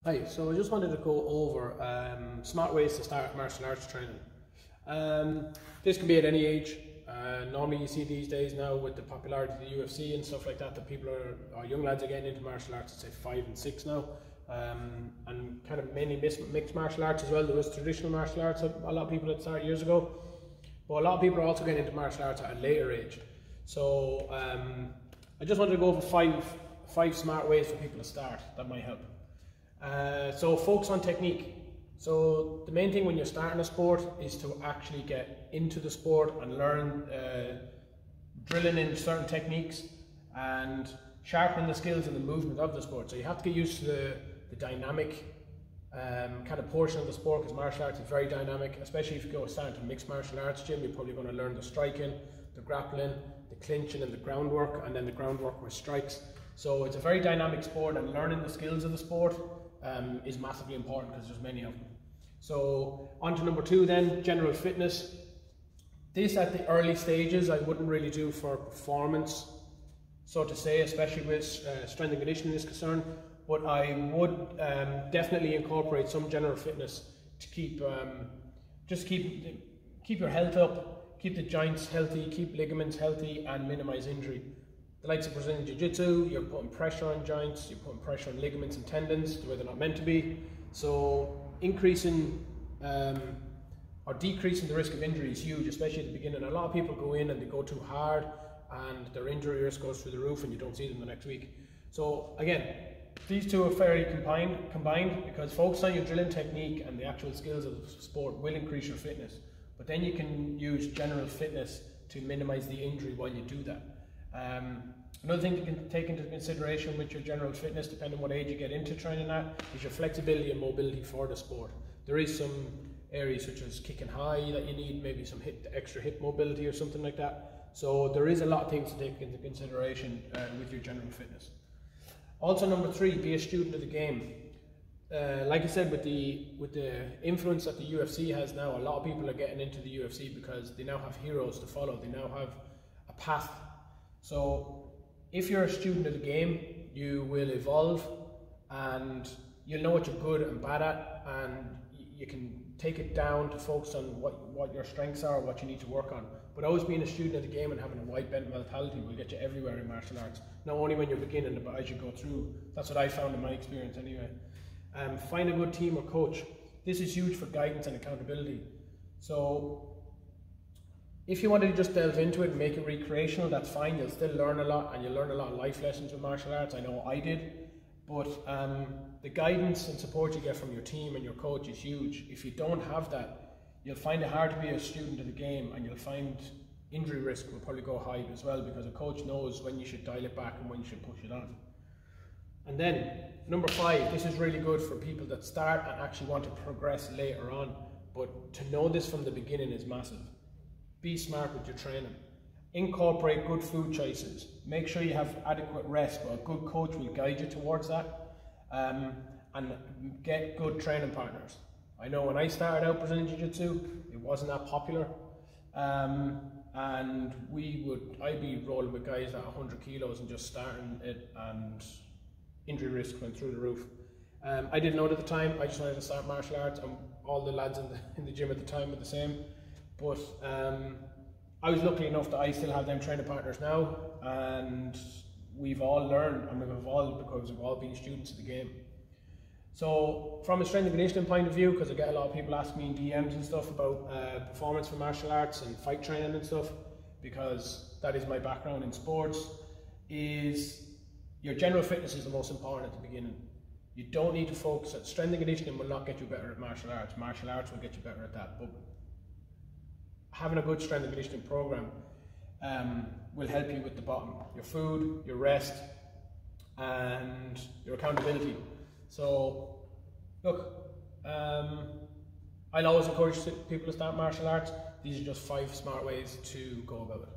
Hi, so I just wanted to go over smart ways to start martial arts training. This can be at any age. Normally you see these days now with the popularity of the UFC and stuff like that, that people or young lads are getting into martial arts at say 5 and 6 now. And kind of mainly mixed martial arts as well. There was traditional martial arts, a lot of people that started years ago. But a lot of people are also getting into martial arts at a later age. So I just wanted to go over five smart ways for people to start that might help. So focus on technique. So the main thing when you're starting a sport is to actually get into the sport and learn drilling in certain techniques and sharpening the skills and the movement of the sport. So you have to get used to the dynamic kind of portion of the sport, because martial arts is very dynamic, especially if you go start into mixed martial arts gym. You're probably going to learn the striking, the grappling, the clinching and the groundwork, and then the groundwork with strikes. So it's a very dynamic sport, and learning the skills of the sport is massively important because there's many of them. So on to number 2 then, general fitness. This at the early stages I wouldn't really do for performance, so to say, especially with strength and conditioning is concerned, but I would definitely incorporate some general fitness to keep your health up, keep the joints healthy, keep ligaments healthy, and minimize injury. The likes of Brazilian Jiu-Jitsu, you're putting pressure on joints, you're putting pressure on ligaments and tendons the way they're not meant to be. So increasing or decreasing the risk of injury is huge, especially at the beginning. A lot of people go in and they go too hard and their injury risk goes through the roof and you don't see them the next week. So again, these two are very combined, because focus on your drilling technique and the actual skills of the sport will increase your fitness. But then you can use general fitness to minimize the injury while you do that. Another thing to take into consideration with your general fitness, depending on what age you get into training at, is your flexibility and mobility for the sport. There is some areas such as kicking high that you need maybe some extra hip mobility or something like that. So there is a lot of things to take into consideration with your general fitness. Also, number 3, be a student of the game. Like I said, with the influence that the UFC has now, a lot of people are getting into the UFC because they now have heroes to follow. They now have a path. So if you're a student of the game, you will evolve and you'll know what you're good and bad at, and you can take it down to focus on what your strengths are, what you need to work on. But always being a student of the game and having a wide bent mentality will get you everywhere in martial arts. Not only when you're beginning, but as you go through. That's what I found in my experience anyway. Find a good team or coach. This is huge for guidance and accountability. So if you wanted to just delve into it and make it recreational, that's fine. You'll still learn a lot, and you'll learn a lot of life lessons with martial arts. I know I did. But the guidance and support you get from your team and your coach is huge. If you don't have that, you'll find it hard to be a student of the game, and you'll find injury risk will probably go high as well, because a coach knows when you should dial it back and when you should push it on. And then number 5, this is really good for people that start and actually want to progress later on, but to know this from the beginning is massive. Be smart with your training. Incorporate good food choices. Make sure you have adequate rest, but a good coach will guide you towards that. And get good training partners. I know when I started out Brazilian Jiu-Jitsu, it wasn't that popular. And I'd be rolling with guys at 100 kilos and just starting it, and injury risk went through the roof. I didn't know it at the time. I just wanted to start martial arts, and all the lads in the gym at the time were the same. But I was lucky enough that I still have them training partners now, and we've all learned and we've evolved because we've all been students of the game. So from a strength and conditioning point of view, because I get a lot of people asking me in DMs and stuff about performance for martial arts and fight training and stuff, because that is my background in sports, is your general fitness is the most important at the beginning. You don't need to focus at strength and conditioning will not get you better at martial arts. Martial arts will get you better at that. But having a good strength and conditioning program will help you with the bottom. Your food, your rest, and your accountability. So look, I'll always encourage people to start martial arts. These are just 5 smart ways to go about it.